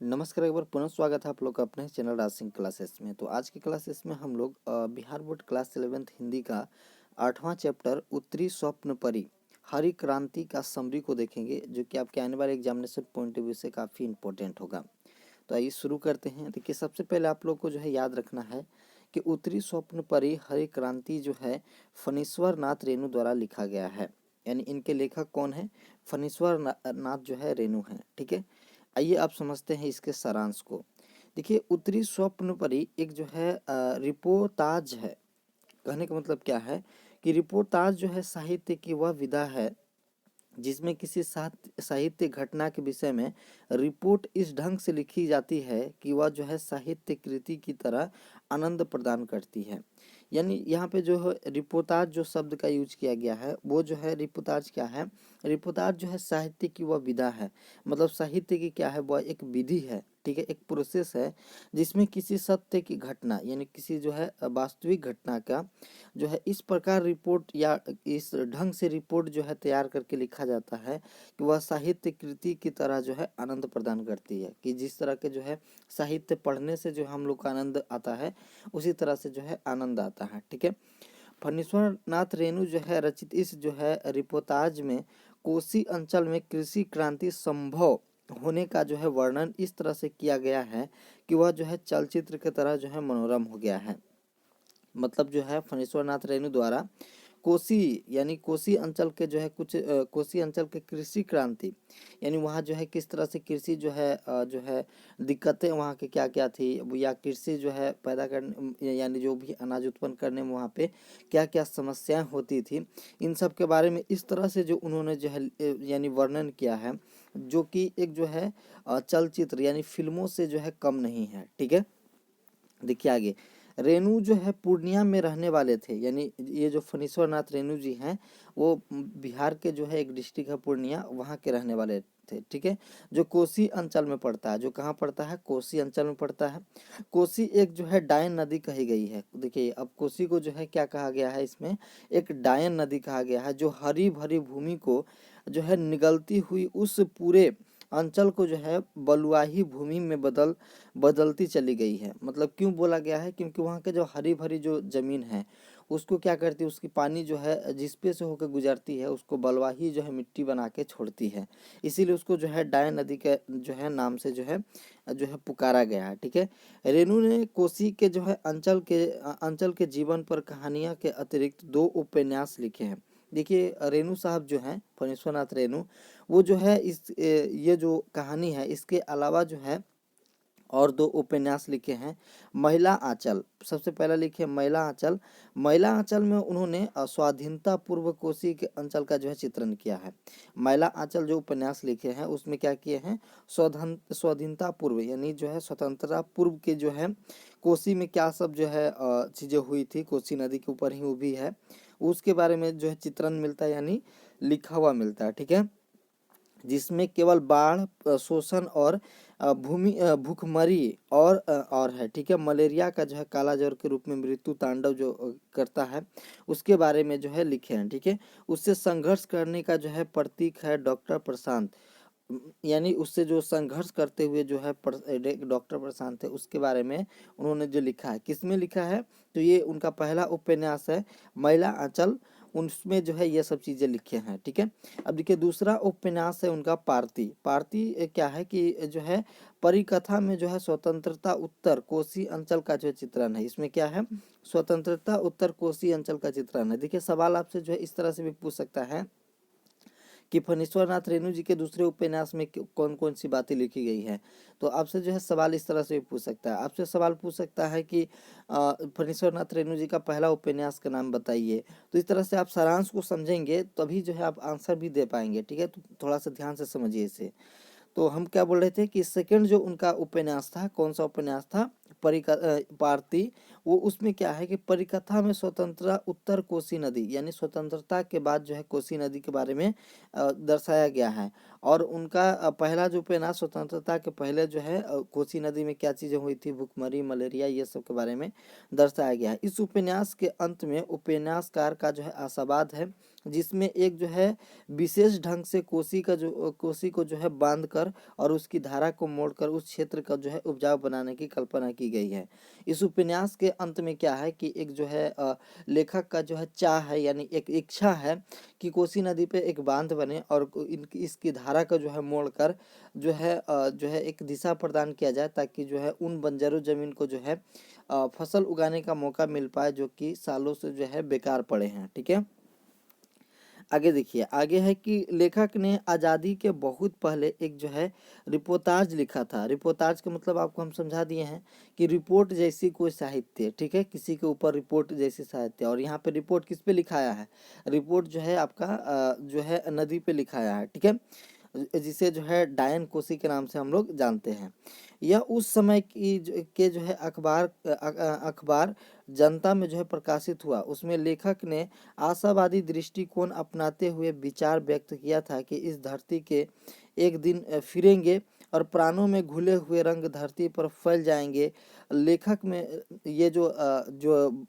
नमस्कार, एक बार पुनः स्वागत है आप लोग का अपने चैनल राज सिंह क्लासेस में। तो आज की क्लासेस में हम लोग Bihar board class 11th Hindi का 8वां चैप्टर उत्तरी स्वप्न परी हरी क्रांति का समरी को देखेंगे, जो कि आपके आने वाले एग्जामिनेशन पॉइंट ऑफ व्यू से काफ़ी इंपॉर्टेंट होगा। तो आइए शुरू करते हैं। देखिए, सबसे पहले आप लोग को जो है याद रखना है कि उत्तरी स्वप्न परी हरी क्रांति जो है फणीश्वर नाथ रेणु द्वारा लिखा गया है। यानी इनके लेखक कौन है? फणीश्वर नाथ जो है रेणु है। ठीक है, आइए आप समझते हैं इसके सारांश को। देखिए, उत्तरी स्वप्न परी एक जो है रिपोर्टाज है। कहने का मतलब क्या है कि रिपोर्टाज जो है साहित्य की वह विधा है जिसमें किसी साहित्य घटना के विषय में रिपोर्ट इस ढंग से लिखी जाती है कि वह जो है साहित्य कृति की तरह आनंद प्रदान करती है। यानी यहाँ पे जो है रिपोर्टाज जो शब्द का यूज किया गया है, वो जो है रिपोर्टाज क्या है? रिपोर्टाज जो है साहित्य की वह विधा है, मतलब साहित्य की क्या है, वह एक विधि है। ठीक है, एक प्रोसेस है जिसमें किसी सत्य की घटना यानी किसी जो है वास्तविक घटना का जो है इस प्रकार रिपोर्ट या इस ढंग से रिपोर्ट जो है तैयार करके लिखा जाता है कि वह साहित्य कृति की तरह जो है आनंद प्रदान करती है। कि जिस तरह के जो है साहित्य पढ़ने से जो हम लोग को आनंद आता है, उसी तरह से जो है आनंद आता है। ठीक है, फणीश्वर नाथ रेणु जो है रचित इस जो है रिपोर्टाज में कोसी अंचल में कृषि क्रांति संभव होने का जो है वर्णन इस तरह से किया गया है कि वह जो है चलचित्र की तरह जो है मनोरम हो गया है। मतलब जो है फणीश्वर नाथ रेणु द्वारा कोसी यानी कोसी अंचल के जो है कोसी अंचल के कृषि क्रांति यानी वहाँ जो है किस तरह से कृषि जो है दिक्कतें वहाँ के क्या क्या थी, या कृषि जो है पैदा करने यानी जो भी अनाज उत्पन्न करने में वहाँ पे क्या क्या समस्याएं होती थी, इन सब के बारे में इस तरह से जो उन्होंने जो है यानी वर्णन किया है, जो कि एक जो है चलचित्र यानी फिल्मों से जो है कम नहीं है। ठीक है, देखिए आगे। रेणु जो है पूर्णिया में रहने वाले थे, यानी ये जो फणीश्वर नाथ रेणु जी हैं वो बिहार के जो है एक डिस्ट्रिक्ट है पूर्णिया, वहाँ के रहने वाले थे। ठीक है, जो कोसी अंचल में पड़ता है। जो कहाँ पड़ता है? कोसी अंचल में पड़ता है। कोसी एक जो है डायन नदी कही गई है। देखिए, अब कोसी को जो है क्या कहा गया है? इसमें एक डायन नदी कहा गया है, जो हरी भरी भूमि को जो है निगलती हुई उस पूरे अंचल को जो है बलुआही भूमि में बदलती चली गई है। मतलब क्यों बोला गया है? क्योंकि वहाँ के जो हरी भरी जो जमीन है उसको क्या करती है, उसकी पानी जो है जिस पे से होकर गुजरती है उसको बलुआही जो है मिट्टी बना के छोड़ती है। इसीलिए उसको जो है डायन नदी के जो है नाम से जो है पुकारा गया है। ठीक है, रेणु ने कोसी के जो है अंचल के जीवन पर कहानियां के अतिरिक्त 2 उपन्यास लिखे हैं। देखिए, रेणु साहब जो हैं फणीश्वर नाथ रेणु, वो जो है ये जो कहानी है इसके अलावा जो है और 2 उपन्यास लिखे हैं। महिला आंचल सबसे पहला लिखे, महिला आंचल। महिला आंचल में उन्होंने स्वाधीनता पूर्व कोसी के अंचल का जो है चित्रण किया है। महिला आंचल जो उपन्यास लिखे हैं उसमें क्या किए हैं? स्वाधीनता पूर्व यानी जो है स्वतंत्रता पूर्व के जो है कोसी में क्या सब जो है चीज़ें हुई थी, कोसी नदी के ऊपर ही वो भी है, उसके बारे में जो है चित्रण मिलता है, यानी लिखा हुआ मिलता है। ठीक है, जिसमें केवल बाढ़, शोषण और भूखमरी और है। ठीक है, मलेरिया का जो है काला ज्वर के रूप में मृत्यु तांडव जो करता है उसके बारे में जो है लिखे हैं। ठीक है, उससे संघर्ष करने का जो है प्रतीक है डॉक्टर प्रशांत। यानी उससे जो संघर्ष करते हुए जो है डॉक्टर प्रशांत है, उसके बारे में उन्होंने जो लिखा है। किसमें लिखा है? तो ये उनका पहला उपन्यास है महिला आंचल, उसमें जो है ये सब चीज़ें लिखे हैं। ठीक है, अब देखिए दूसरा उपन्यास है उनका पारती। पारती क्या है कि जो है परिकथा में जो है स्वतंत्रता उत्तर कोसी अंचल का जो चित्रण है। इसमें क्या है? स्वतंत्रता उत्तर कोसी अंचल का चित्रण है। देखिए, सवाल आपसे जो है इस तरह से भी पूछ सकता है कि फणीश्वर नाथ रेणु जी के दूसरे उपन्यास में कौन कौन सी बातें लिखी गई हैं। तो आपसे जो है सवाल इस तरह से भी पूछ सकता है। आपसे सवाल पूछ सकता है कि फणीश्वर नाथ रेणु जी का पहला उपन्यास का नाम बताइए। तो इस तरह से आप सारांश को समझेंगे तभी जो है आप आंसर भी दे पाएंगे। ठीक है, तो थोड़ा सा ध्यान से समझिए इसे। तो हम क्या बोल रहे थे कि सेकंड जो उनका उपन्यास था, कौन सा उपन्यास था? पारती। वो उसमें क्या है कि परिकथा में स्वतंत्रता उत्तर कोसी नदी यानी स्वतंत्रता के बाद जो है कोसी नदी के बारे में दर्शाया गया है। और उनका पहला जो उपन्यास स्वतंत्रता के पहले जो है कोसी नदी में क्या चीज़ें हुई थी, भूखमरी, मलेरिया, ये सब के बारे में दर्शाया गया है। इस उपन्यास के अंत में उपन्यासकार का जो है आशावाद है जिसमें एक जो है विशेष ढंग से कोसी को जो है बांध कर और उसकी धारा को मोड़कर उस क्षेत्र का जो है उपजाऊ बनाने की कल्पना की गई है। इस उपन्यास के अंत में क्या है कि एक जो है लेखक का जो है चाह है, यानी एक इच्छा है कि कोसी नदी पे एक बांध बने और इसकी धारा का जो है मोड़कर जो है एक दिशा प्रदान किया जाए, ताकि जो है उन बंजरों जमीन को जो है फसल उगाने का मौका मिल पाए, जो कि सालों से जो है बेकार पड़े हैं। ठीक है, आगे देखिए, आगे है कि लेखक ने आज़ादी के बहुत पहले एक जो है रिपोर्टाज लिखा था। रिपोर्टाज का मतलब आपको हम समझा दिए हैं कि रिपोर्ट जैसी कोई साहित्य, ठीक है, किसी के ऊपर रिपोर्ट जैसी साहित्य। और यहाँ पे रिपोर्ट किस पे लिखाया है? रिपोर्ट जो है आपका जो है नदी पे लिखाया है। ठीक है, जिसे जो है डायन कोसी के नाम से हम लोग जानते हैं। यह उस समय के जो है अखबार जनता में जो है प्रकाशित हुआ। उसमें लेखक ने आशावादी दृष्टिकोण अपनाते हुए विचार व्यक्त किया था कि इस धरती के एक दिन फिरेंगे और प्राणों में घुले हुए रंग धरती पर फैल जाएंगे। लेखक में ये जो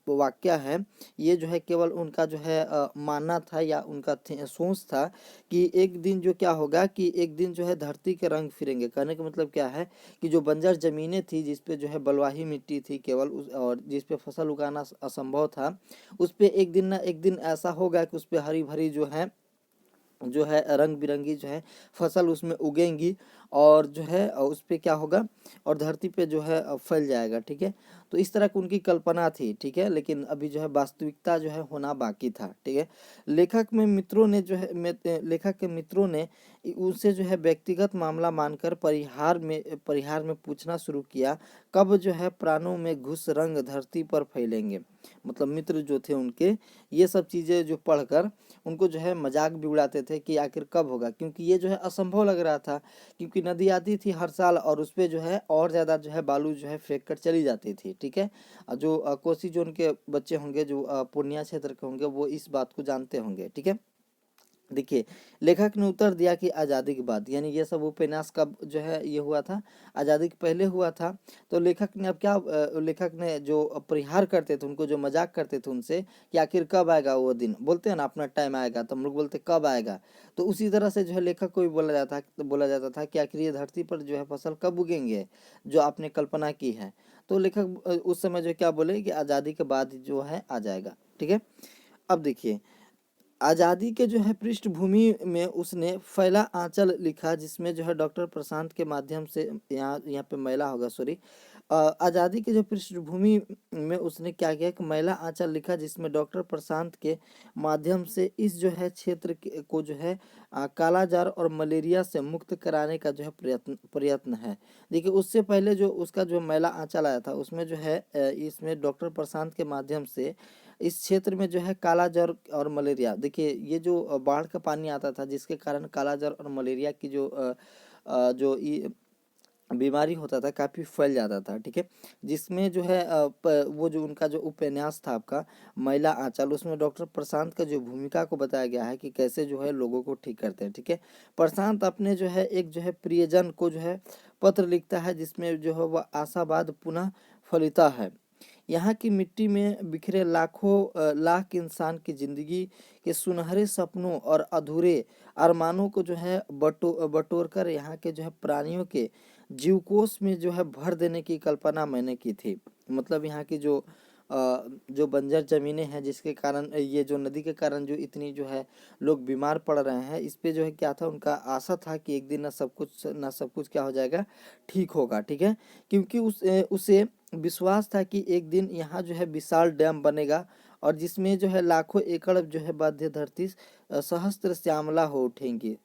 वाक्य है, ये जो है केवल उनका जो है मानना था या उनका सोच था कि एक दिन जो क्या होगा कि एक दिन जो है धरती के रंग फिरेंगे। कहने का मतलब क्या है कि जो बंजर ज़मीनें थी, जिस पे जो है बलुआही मिट्टी थी केवल और जिस पे फसल उगाना असंभव था, उस पे एक दिन ना एक दिन ऐसा होगा कि उस पे हरी भरी जो है रंग बिरंगी जो है फसल उसमें उगेंगी और जो है उस पे क्या होगा और धरती पे जो है फैल जाएगा। ठीक है, तो इस तरह की उनकी कल्पना थी। ठीक है, लेकिन अभी जो है वास्तविकता जो है होना बाकी था। ठीक है, लेखक के मित्रों ने उनसे जो है व्यक्तिगत मामला मानकर परिहार में पूछना शुरू किया, कब जो है प्राणों में घुस रंग धरती पर फैलेंगे। मतलब मित्र जो थे उनके, ये सब चीज़ें जो पढ़कर उनको जो है मजाक भी उड़ाते थे कि आखिर कब होगा, क्योंकि ये जो है असंभव लग रहा था। क्योंकि नदी आती थी हर साल और उस पे जो है और ज़्यादा जो है बालू जो है फेंक कर चली जाती थी। ठीक है, जो कोसी जोन के बच्चे होंगे, जो पूर्णिया क्षेत्र के होंगे, वो इस बात को जानते होंगे। ठीक है, देखिए, लेखक ने उत्तर दिया कि आज़ादी के बाद, यानी ये सब उपन्यास कब जो है ये हुआ था, आज़ादी के पहले हुआ था। तो लेखक ने अब क्या लेखक ने जो परिहार करते थे, उनको जो मजाक करते थे उनसे कि आखिर कब आएगा वो दिन, बोलते हैं ना अपना टाइम आएगा, तो हम लोग बोलते कब आएगा। तो उसी तरह से जो है लेखक को भी बोला जाता था कि आखिर ये धरती पर जो है फसल कब उगेंगे, जो आपने कल्पना की है। तो लेखक उस समय जो क्या बोले कि आज़ादी के बाद जो है आ जाएगा। ठीक है, अब देखिए, आज़ादी के जो है पृष्ठभूमि में उसने फैला आंचल लिखा, जिसमें जो है डॉक्टर प्रशांत के माध्यम से, यहाँ यहाँ पे महिला होगा, सॉरी। आज़ादी के जो पृष्ठभूमि में उसने क्या किया कि महिला आंचल लिखा, जिसमें डॉक्टर प्रशांत के माध्यम से इस जो है क्षेत्र को जो है कालाजार और मलेरिया से मुक्त कराने का जो है प्रयत्न है। देखिए, उससे पहले जो उसका जो महिला आंचल आया था, उसमें जो है इसमें डॉक्टर प्रशांत के माध्यम से इस क्षेत्र में जो है काला ज्वर और मलेरिया, देखिए ये जो बाढ़ का पानी आता था, जिसके कारण काला ज्वर और मलेरिया की जो बीमारी होता था, काफ़ी फैल जाता था। ठीक है, जिसमें जो है वो जो उनका जो उपन्यास था आपका महिला आंचल, उसमें डॉक्टर प्रशांत का जो भूमिका को बताया गया है कि कैसे जो है लोगों को ठीक करते हैं। ठीक है, प्रशांत अपने जो है एक जो है प्रियजन को जो है पत्र लिखता है, जिसमें जो है वह आशावाद पुनः फलिता है। यहाँ की मिट्टी में बिखरे लाख इंसान की जिंदगी के सुनहरे सपनों और अधूरे अरमानों को जो है बटोर कर यहाँ के जो है प्राणियों के जीवकोश में जो है भर देने की कल्पना मैंने की थी। मतलब यहाँ की जो बंजर जमीनें हैं, जिसके कारण ये जो नदी के कारण जो इतनी जो है लोग बीमार पड़ रहे हैं, इस पे जो है क्या था, उनका आशा था कि एक दिन ना सब कुछ क्या हो जाएगा, ठीक होगा। ठीक है, क्योंकि उसे विश्वास था कि एक दिन यहाँ जो है विशाल डैम बनेगा और जिसमें जो है लाखों एकड़ जो है बाध्य धरती सहस्त्र श्यामला हो उठेंगी,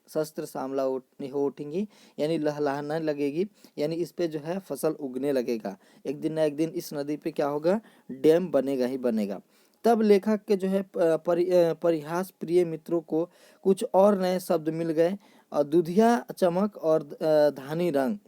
हो उठेंगी, यानी लहलहाने लगेगी, यानी इस पे जो है फसल उगने लगेगा। एक दिन ना एक दिन इस नदी पे क्या होगा, डैम बनेगा ही बनेगा। तब लेखक के जो है परिहास प्रिय मित्रों को कुछ और नए शब्द मिल गए, दुधिया चमक और धानी रंग,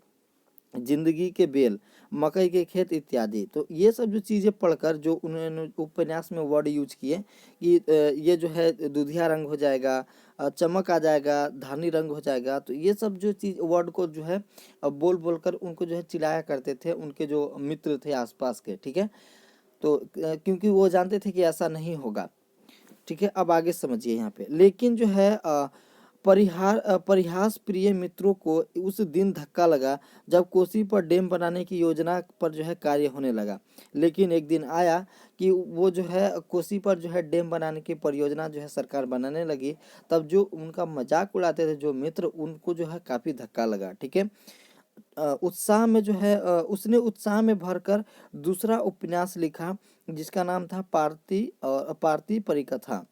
जिंदगी के बेल, मकई के खेत इत्यादि। तो ये सब जो चीज़ें पढ़कर जो उन्होंने उपन्यास में वर्ड यूज किए कि ये जो है दुधिया रंग हो जाएगा, चमक आ जाएगा, धानी रंग हो जाएगा, तो ये सब जो चीज़ वर्ड को जो है बोल बोल कर उनको जो है चिढ़ाया करते थे उनके जो मित्र थे आसपास के। ठीक है, तो क्योंकि वो जानते थे कि ऐसा नहीं होगा। ठीक है, अब आगे समझिए यहाँ पे। लेकिन जो है परिहास प्रिय मित्रों को उस दिन धक्का लगा जब कोसी पर डैम बनाने की योजना पर जो है कार्य होने लगा। लेकिन एक दिन आया कि वो जो है कोसी पर जो है डैम बनाने की परियोजना जो है सरकार बनाने लगी, तब जो उनका मजाक उड़ाते थे जो मित्र, उनको जो है काफ़ी धक्का लगा। ठीक है, उत्साह में जो है उसने उत्साह में भरकर दूसरा उपन्यास लिखा जिसका नाम था पारती परिकथा।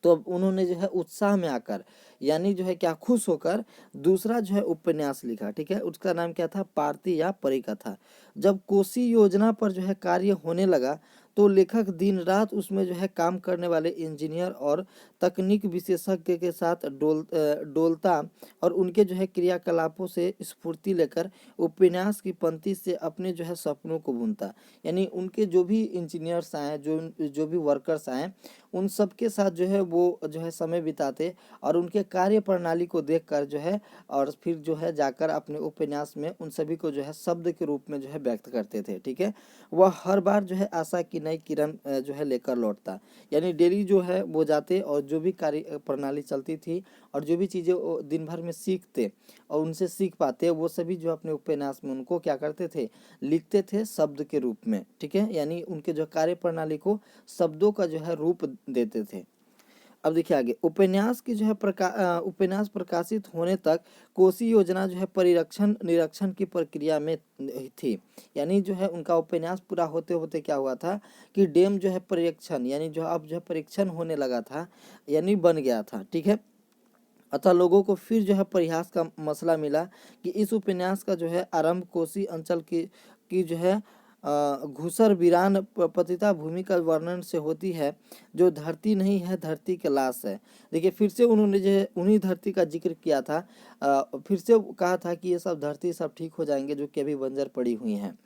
तो अब उन्होंने जो है उत्साह में आकर, यानी जो है क्या, खुश होकर दूसरा जो है उपन्यास लिखा। ठीक है, उसका नाम क्या था, पारती या परिकथा। जब कोसी योजना पर जो है कार्य होने लगा तो लेखक दिन रात उसमें जो है काम करने वाले इंजीनियर और तकनीक विशेषज्ञ के साथ डोलता और उनके जो है क्रियाकलापों से स्फूर्ति लेकर उपन्यास की पंक्ति से अपने जो है सपनों को बुनता। यानी उनके जो भी इंजीनियर्स आए, जो भी वर्कर्स आए, उन सब के साथ जो है वो जो है समय बिताते और उनके कार्य प्रणाली को देखकर जो है, और फिर जो है जाकर अपने उपन्यास में उन सभी को जो है शब्द के रूप में जो है व्यक्त करते थे। ठीक है, वह हर बार जो है आशा की नई किरण जो है लेकर लौटता। यानी डेली जो है वो जाते और जो भी कार्य प्रणाली चलती थी और जो भी चीज़ें वो दिन भर में सीखते और उनसे सीख पाते, वो सभी जो अपने उपन्यास में उनको क्या करते थे, लिखते थे शब्द के रूप में। ठीक है, यानी उनके जो कार्य प्रणाली को शब्दों का जो है रूप देते थे। अब देखिए आगे, उपन्यास की जो है उपन्यास प्रकाशित होने तक कोसी योजना जो है परिरक्षण निरीक्षण की प्रक्रिया में थी। यानी जो है उनका उपन्यास पूरा होते होते क्या हुआ था कि डैम जो है परीक्षण, यानी जो अब जो है परीक्षण होने लगा था, यानी बन गया था। ठीक है, अतः लोगों को फिर जो है परिहास का मसला मिला कि इस उपन्यास का जो है आरंभ कोसी अंचल की जो है घुसर वीरान पतिता भूमि का वर्णन से होती है, जो धरती नहीं है, धरती के लाश है। देखिए फिर से उन्होंने जो है उन्हीं धरती का जिक्र किया था, फिर से कहा था कि ये सब धरती सब ठीक हो जाएंगे जो कि अभी बंजर पड़ी हुई हैं।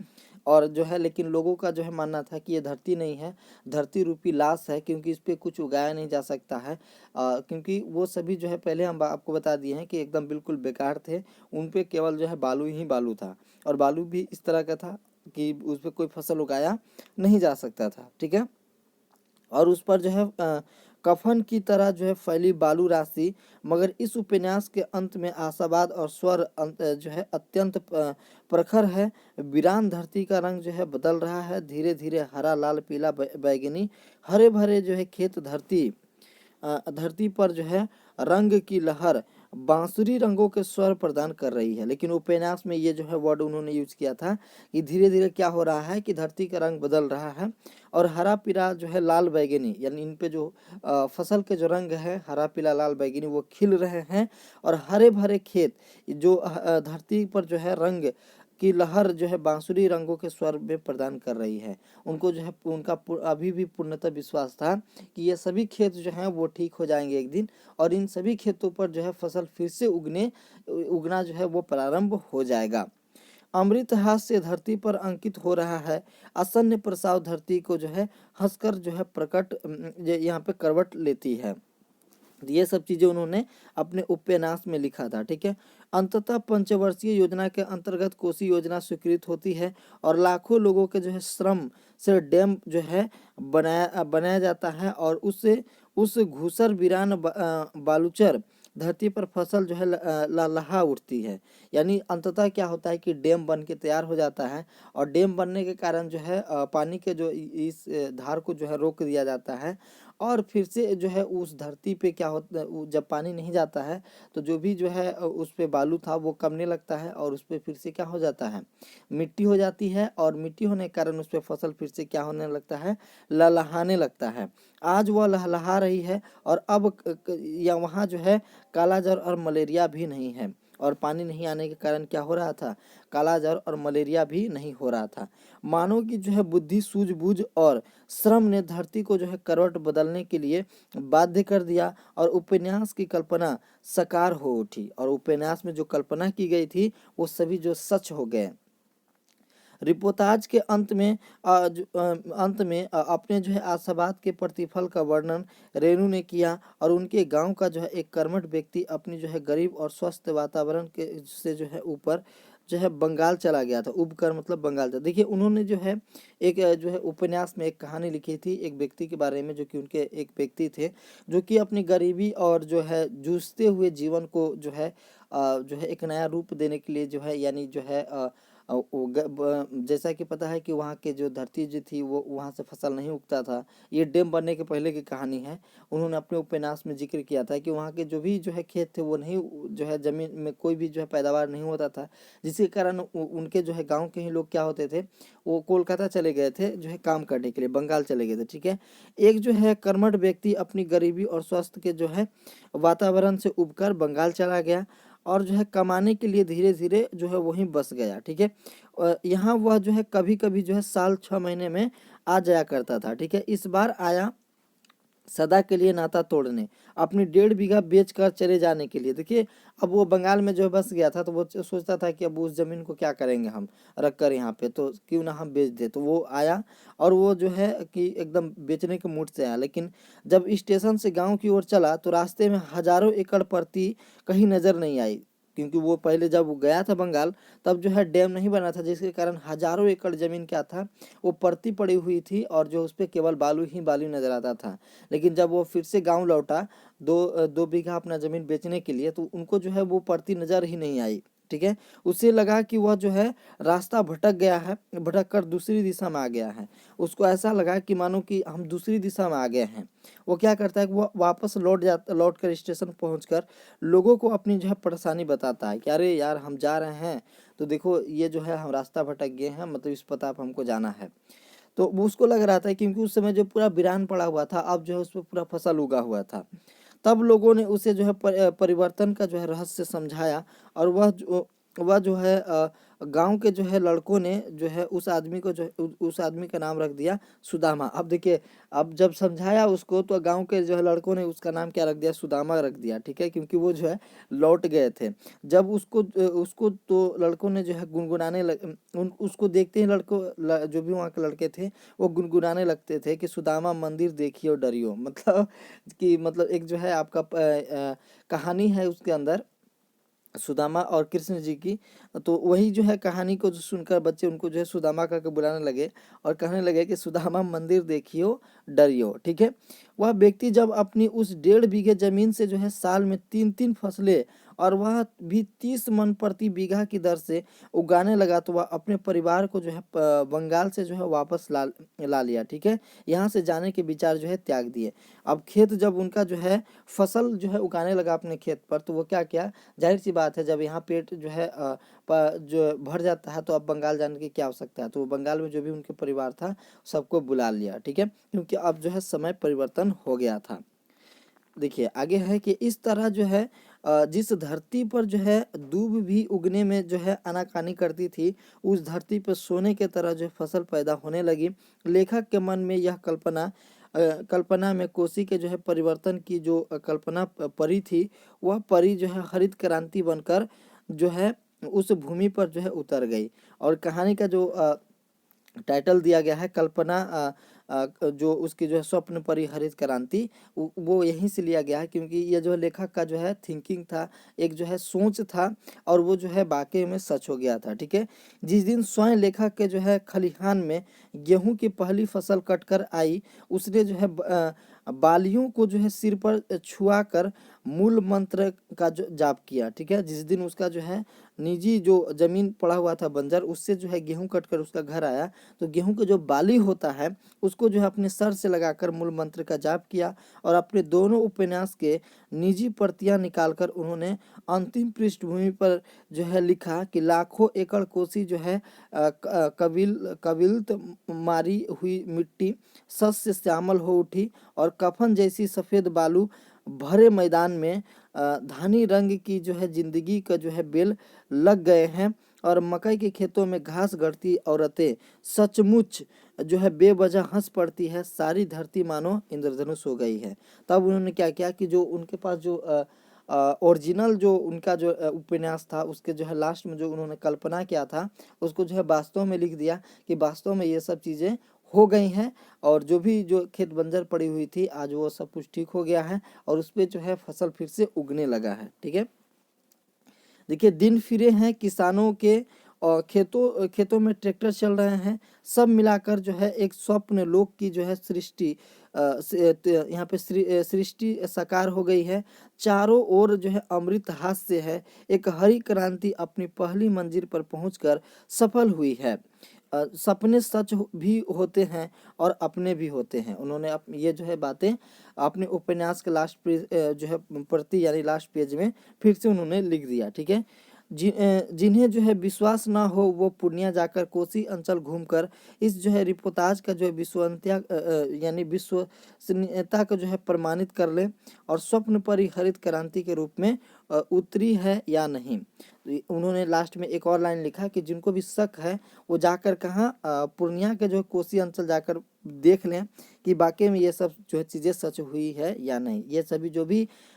और जो है लेकिन लोगों का जो है मानना था कि ये धरती नहीं है, धरती रूपी लाश है, क्योंकि इस पर कुछ उगाया नहीं जा सकता है। क्योंकि वो सभी जो है पहले हम आपको बता दिए हैं कि एकदम बिल्कुल बेकार थे, उन पे केवल जो है बालू ही बालू था, और बालू भी इस तरह का था कि उस पर कोई फसल उगाया नहीं जा सकता था। ठीक है, और उस पर जो है कफन की तरह जो है फैली बालू राशि। मगर इस उपन्यास के अंत में आशावाद और स्वर जो है अत्यंत प्रखर है। वीरान धरती का रंग जो है बदल रहा है, धीरे धीरे हरा, लाल, पीला, बैगनी, हरे भरे जो है खेत धरती पर जो है रंग की लहर बांसुरी रंगों के स्वर प्रदान कर रही है। लेकिन उपन्यास में ये जो है वर्ड उन्होंने यूज किया था कि धीरे धीरे क्या हो रहा है कि धरती का रंग बदल रहा है और हरा पीला जो है लाल बैगनी, यानी इन पे जो फसल के जो रंग है हरा पीला लाल बैगनी वो खिल रहे हैं, और हरे भरे खेत जो धरती पर जो है रंग की लहर जो है बांसुरी रंगों के स्वर में प्रदान कर रही है। उनको जो है उनका अभी भी पूर्णतः विश्वास था कि ये सभी खेत जो हैं वो ठीक हो जाएंगे एक दिन, और इन सभी खेतों पर जो है फसल फिर से उगना जो है वो प्रारंभ हो जाएगा। अमृत हाथ से धरती पर अंकित हो रहा है, असन्य प्रसाव धरती को जो है हंसकर जो है प्रकट यहाँ पे करवट लेती है। ये सब चीज़ें उन्होंने अपने उपन्यास में लिखा था। ठीक है, अंततः पंचवर्षीय योजना के अंतर्गत कोसी योजना स्वीकृत होती है और लाखों लोगों के जो है श्रम से डैम जो है बनाया जाता है, और उससे उस घूसर वीरान बालूचर धरती पर फसल जो है लहलहा उठती है। यानी अंततः क्या होता है कि डैम बन के तैयार हो जाता है, और डैम बनने के कारण जो है पानी के जो इस धार को जो है रोक दिया जाता है, और फिर से जो है उस धरती पे क्या होता है, जब पानी नहीं जाता है तो जो भी जो है उस पे बालू था वो कमने लगता है, और उस पे फिर से क्या हो जाता है, मिट्टी हो जाती है, और मिट्टी होने के कारण उस पे फसल फिर से क्या होने लगता है, लहलहाने लगता है। आज वह लहलहा रही है, और अब या वहाँ जो है काला ज्वर और मलेरिया भी नहीं है, और पानी नहीं आने के कारण क्या हो रहा था, काला ज्वर और मलेरिया भी नहीं हो रहा था। मानव की जो है बुद्धि, सूझबूझ और श्रम ने धरती को जो है करवट बदलने के लिए बाध्य कर दिया, और उपन्यास की कल्पना साकार हो उठी, और उपन्यास में जो कल्पना की गई थी वो सभी जो सच हो गए। रिपोर्टाज के अंत में अपने जो है आशावाद के प्रतिफल का वर्णन रेणु ने किया, और उनके गांव का जो है एक कर्मठ व्यक्ति अपनी जो है गरीब और स्वस्थ वातावरण के से जो है ऊपर जो है बंगाल चला गया था। उब कर मतलब बंगाल था। देखिए उन्होंने जो है एक जो है उपन्यास में एक कहानी लिखी थी एक व्यक्ति के बारे में, जो कि उनके एक व्यक्ति थे जो कि अपनी गरीबी और जो है जूझते हुए जीवन को जो है एक नया रूप देने के लिए जो है, यानी जो है जैसा कि पता है कि वहाँ के जो धरती जो थी वो वहाँ से फसल नहीं उगता था। ये डैम बनने के पहले की कहानी है। उन्होंने अपने उपन्यास में जिक्र किया था कि वहाँ के जो भी जो है खेत थे वो नहीं, जो है ज़मीन में कोई भी जो है पैदावार नहीं होता था, जिसके कारण उनके जो है गांव के ही लोग क्या होते थे, वो कोलकाता चले गए थे जो है काम करने के लिए, बंगाल चले गए थे। ठीक है, एक जो है कर्मठ व्यक्ति अपनी गरीबी और स्वास्थ्य के जो है वातावरण से उबकर बंगाल चला गया और जो है कमाने के लिए धीरे धीरे जो है वहीं बस गया। ठीक है, यहाँ वह जो है कभी कभी जो है साल 6 महीने में आ जाया करता था। ठीक है, इस बार आया सदा के लिए नाता तोड़ने, अपनी 1.5 बीघा बेच कर चले जाने के लिए। देखिए अब वो बंगाल में जो है बस गया था, तो वो सोचता था कि अब उस जमीन को क्या करेंगे हम रख कर यहाँ पे, तो क्यों ना हम बेच दे। तो वो आया और वो जो है कि एकदम बेचने के मूड से आया, लेकिन जब स्टेशन से गांव की ओर चला तो रास्ते में हजारों एकड़ परती कहीं नजर नहीं आई, क्योंकि वो पहले जब वो गया था बंगाल तब जो है डैम नहीं बना था, जिसके कारण हजारों एकड़ जमीन क्या था, वो परती पड़ी हुई थी और जो उस पर केवल बालू ही बालू नजर आता था। लेकिन जब वो फिर से गांव लौटा 2 बीघा अपना जमीन बेचने के लिए, तो उनको जो है वो पड़ती नजर ही नहीं आई। ठीक है, उसे लगा कि वह जो है रास्ता भटक गया है, भटक कर दूसरी दिशा में आ गया है। उसको ऐसा लगा कि मानो कि हम दूसरी दिशा में आ गए हैं। वो क्या करता है कि वो वापस लौट कर स्टेशन पहुंचकर लोगों को अपनी जो है परेशानी बताता है कि अरे यार हम जा रहे हैं, तो देखो ये जो है हम रास्ता भटक गए हैं, मतलब इस पता पर हमको जाना है। तो वो उसको लग रहा था क्योंकि उस समय जो पूरा वीरान पड़ा हुआ था, अब जो है उस पर पूरा फसल उगा हुआ था। तब लोगों ने उसे जो है परिवर्तन का जो है रहस्य समझाया और वह जो है गांव के जो है लड़कों ने जो है उस आदमी को जो है उस आदमी का नाम रख दिया सुदामा। अब देखिए, अब जब समझाया उसको तो गांव के जो है लड़कों ने उसका नाम क्या रख दिया, सुदामा रख दिया। ठीक है, क्योंकि वो जो है लौट गए थे। जब उसको उसको तो लड़कों ने जो है गुनगुनाने उसको देखते ही जो भी वहाँ के लड़के थे वो गुनगुनाने लगते थे कि सुदामा मंदिर देखियो डरियो, मतलब कि मतलब एक जो है आपका कहानी है उसके अंदर सुदामा और कृष्ण जी की। तो वही जो है कहानी को जो सुनकर बच्चे उनको जो है सुदामा करके बुलाने लगे और कहने लगे कि सुदामा मंदिर देखियो डरियो। ठीक है, वह व्यक्ति जब अपनी उस 1.5 बीघे जमीन से जो है साल में 3-3 फसलें और वह भी 30 मन प्रति बीघा की दर से उगाने लगा, तो वह अपने परिवार को जो है बंगाल से जो है वापस ला लिया। ठीक है, यहाँ से जाने के विचार जो है त्याग दिए। अब खेत जब उनका जो है फसल जो है उगाने लगा अपने खेत पर, तो वो क्या किया, जाहिर सी बात है जब यहाँ पेट जो है जो भर जाता है तो अब बंगाल जाने की क्या आवश्यकता है। तो वो बंगाल में जो भी उनके परिवार था सबको बुला लिया। ठीक है, क्योंकि अब जो है समय परिवर्तन हो गया था। देखिए आगे है कि इस तरह जो है जिस धरती पर जो है दूब भी उगने में जो है आनाकानी करती थी, उस धरती पर सोने के तरह जो फसल पैदा होने लगी। लेखक के मन में यह कल्पना में कोसी के जो है परिवर्तन की जो कल्पना परी थी, वह परी जो है हरित क्रांति बनकर जो है उस भूमि पर जो है उतर गई। और कहानी का जो टाइटल दिया गया है कल्पना जो उसकी जो है स्वप्न परी हरित क्रांति, वो यहीं से लिया गया है, क्योंकि ये जो है लेखक का जो है थिंकिंग था, एक जो है सोच था, और वो जो है वाकई में सच हो गया था। ठीक है, जिस दिन स्वयं लेखक के जो है खलिहान में गेहूं की पहली फसल कटकर आई, उसने जो है बालियों को जो है सिर पर छुआ कर मूल मंत्र का जो जाप किया। ठीक है, जिस दिन उसका जो है निजी जो जमीन पड़ा हुआ था बंजर, उससे जो है गेहूं कटकर उसका घर आया, तो गेहूं का जो बाली होता है उसको जो है अपने सर से लगाकर मूल मंत्र का जाप किया और अपने दोनों उपन्यास के निजी प्रतियां निकालकर उन्होंने अंतिम पृष्ठभूमि पर जो है लिखा कि लाखों एकड़ कोसी जो है कविल्त मारी हुई मिट्टी शस्य श्यामल हो उठी और कफन जैसी सफ़ेद बालू भरे मैदान में धानी रंग की जो है जिंदगी का जो है बेल लग गए हैं और मकई के खेतों में घास गढ़ती औरतें सचमुच जो है बेवजह हंस पड़ती है, सारी धरती मानो इंद्रधनुष हो गई है। तब उन्होंने क्या किया कि जो उनके पास जो ओरिजिनल जो उनका जो उपन्यास था उसके जो है लास्ट में जो उन्होंने कल्पना किया था उसको जो है वास्तव में लिख दिया कि वास्तव में ये सब चीज़ें हो गई हैं और जो भी जो खेत बंजर पड़ी हुई थी आज वो सब कुछ ठीक हो गया है और उस पर जो है फसल फिर से उगने लगा है। ठीक है, देखिए दिन फिरे हैं किसानों के और खेतों खेतों में ट्रैक्टर चल रहे हैं, सब मिलाकर जो है एक स्वप्न लोक की जो है सृष्टि यहाँ पे सृष्टि साकार हो गई है। चारों ओर जो है अमृत हास्य है। एक हरी क्रांति अपनी पहली मंजिल पर पहुंचकर सफल हुई है। सपने सच भी होते हैं और अपने भी होते हैं। उन्होंने ये जो है बातें अपने उपन्यास के लास्ट पेज जो है प्रति यानी लास्ट पेज में फिर से उन्होंने लिख दिया। ठीक है, जिन्हें जो है विश्वास ना हो वो पूर्णिया जाकर कोसी अंचल घूमकर इस जो है रिपोर्टाज का जो है यानी विश्वसनीयता को जो है प्रमाणित कर ले और स्वप्न परी हरित क्रांति के रूप में उतरी है या नहीं। उन्होंने लास्ट में एक और लाइन लिखा कि जिनको भी शक है वो जाकर कहाँ पूर्णिया के जो है कोसी अंचल जाकर देख लें कि वाकई में ये सब जो है चीज़ें सच हुई है या नहीं। ये सभी जो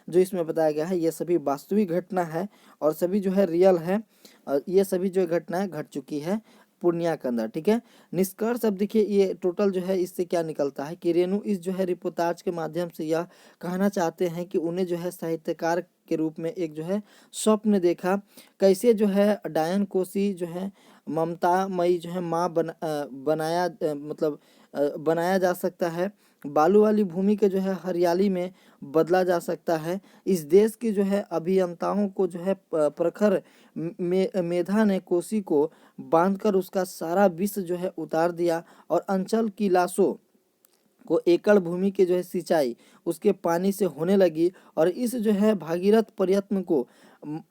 इसमें बताया गया है ये सभी वास्तविक घटना है और सभी जो है रियल है। ये सभी जो घटनाएं घट चुकी है पूर्णिया के अंदर। ठीक है, निष्कर्ष अब देखिए ये टोटल जो है इससे क्या निकलता है कि रेणु इस जो है रिपोर्टाज के माध्यम से यह कहना चाहते हैं कि उन्हें जो है साहित्यकार के रूप में एक जो है स्वप्न देखा, कैसे जो है डायन कोसी जो है ममतामयी जो है माँ बनाया जा सकता है। बालू वाली भूमि के जो है हरियाली में बदला जा सकता है। इस देश की जो है अभियंताओं को जो है प्रखर मेधा ने कोसी को बांधकर उसका सारा विष जो है उतार दिया और अंचल की लाशों को एकड़ भूमि के जो है सिंचाई उसके पानी से होने लगी और इस जो है भागीरथ प्रयत्न को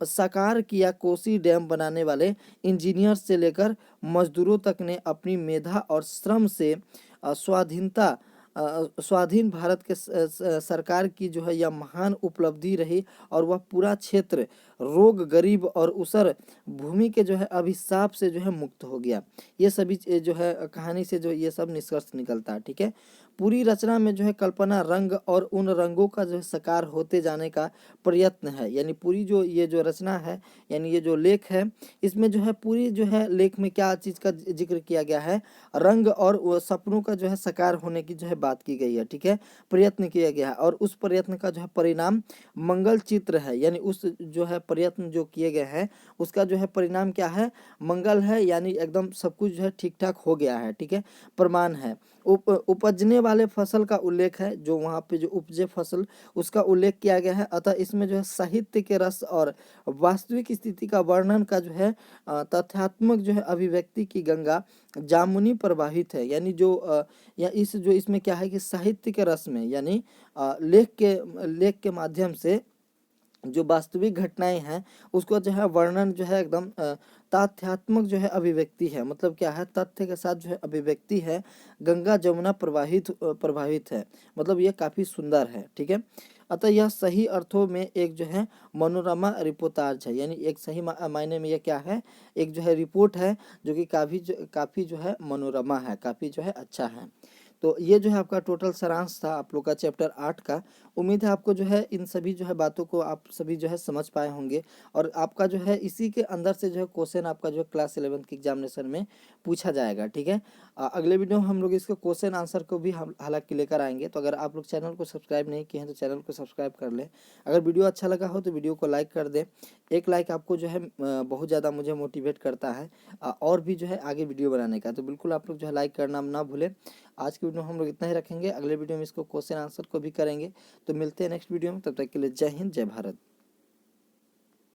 साकार किया कोसी डैम बनाने वाले इंजीनियर से लेकर मजदूरों तक ने अपनी मेधा और श्रम से स्वाधीन भारत के सरकार की जो है यह महान उपलब्धि रही और वह पूरा क्षेत्र रोग गरीब और उसर भूमि के जो है अभिशाप से जो है मुक्त हो गया। ये सभी जो है कहानी से जो ये सब निष्कर्ष निकलता है। ठीक है, पूरी रचना में जो है कल्पना रंग और उन रंगों का जो है साकार होते जाने का प्रयत्न है। यानी पूरी जो ये जो रचना है यानी ये जो लेख है इसमें जो है पूरी जो है लेख में क्या चीज़ का जिक्र किया गया है, रंग और वो सपनों का जो है साकार होने की जो है बात की गई है। ठीक है, प्रयत्न किया गया है और उस प्रयत्न का जो है परिणाम मंगल चित्र है। यानी उस जो है प्रयत्न जो किए गए हैं उसका जो है परिणाम क्या है, मंगल है। यानी एकदम सब कुछ जो है ठीक ठाक हो गया है। ठीक है, प्रमाण है। उपजने वाले फसल का उल्लेख है, जो वहाँ पे जो उपजे फसल उसका उल्लेख किया गया है। अतः इसमें जो है साहित्य के रस और वास्तविक स्थिति का वर्णन का जो है तथ्यात्मक जो है अभिव्यक्ति की गंगा जामुनी प्रवाहित है। यानी या इस जो इसमें क्या है कि साहित्य के रस में यानी लेख के माध्यम से जो वास्तविक घटनाएं हैं उसको जो है वर्णन जो है एकदम तथ्यात्मक जो है अभिव्यक्ति है। मतलब क्या है, तथ्य के साथ जो है अभिव्यक्ति है। गंगा जमुना प्रभावित है, मतलब ये काफ़ी सुंदर है। ठीक है, अतः यह सही अर्थों में एक जो है मनोरमा रिपोर्टाज है। यानी एक सही मायने में यह क्या है, एक जो है रिपोर्ट है जो कि काफ़ी जो है मनोरमा है, काफ़ी जो है अच्छा है। तो ये जो है आपका टोटल सारांश था आप लोग का चैप्टर 8 का। उम्मीद है आपको जो है इन सभी जो है बातों को आप सभी जो है समझ पाए होंगे और आपका जो है इसी के अंदर से जो है क्वेश्चन आपका जो है क्लास 11 के एग्जामिनेशन में पूछा जाएगा। ठीक है, अगले वीडियो में हम लोग इसके क्वेश्चन आंसर को भी हम हालांकि लेकर आएंगे। तो अगर आप लोग चैनल को सब्सक्राइब नहीं किए हैं तो चैनल को सब्सक्राइब कर लें। अगर वीडियो अच्छा लगा हो तो वीडियो को लाइक कर दें। एक लाइक आपको जो है बहुत ज़्यादा मुझे मोटिवेट करता है और भी जो है आगे वीडियो बनाने का। तो बिल्कुल आप लोग जो है लाइक करना ना भूलें। आज की वीडियो हम लोग इतना ही रखेंगे, अगले वीडियो में इसको क्वेश्चन आंसर को भी करेंगे। तो मिलते हैं नेक्स्ट वीडियो में, तब तक के लिए जय हिंद जय भारत।